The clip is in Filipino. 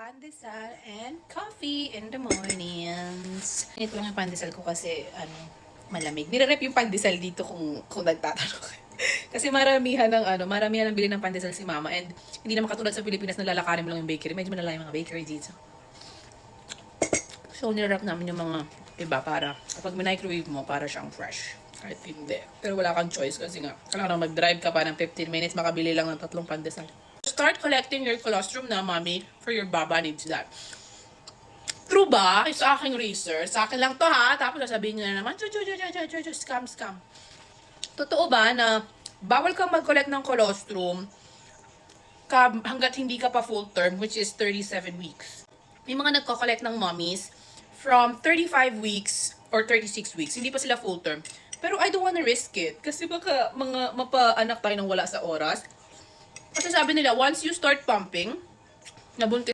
pandesal and coffee in the mornings. Ito lang yung pandesal ko kasi malamig. Nire-rep yung pandesal dito kung nagtatanong kayo. Kasi maramihan ng bili ng pandesal si mama, and hindi naman katulad sa Pilipinas na lalakarin mo lang yung bakery. Medyo malala yung mga bakery dito. So nire-rep namin yung mga iba para kapag microwave mo, para siyang fresh. Kahit hindi. Pero wala kang choice kasi nga, kailangan mag-drive ka pa ng 15 minutes, makabili lang ng 3 pandesal. Start collecting your colostrum na, mommy, for your baba needs that. True ba? It's aking racer. Sa akin lang to, ha? Tapos sasabihin nyo na naman, scam, scam. Totoo ba na bawal kang mag-collect ng colostrum hanggat hindi ka pa full term, which is 37 weeks? May mga nagko-collect ng mommies from 35 weeks or 36 weeks. Hindi pa sila full term. Pero I don't wanna risk it. Kasi baka mapaanak tayo ng wala sa oras. Kasi sabi nila, once you start pumping, nabuntis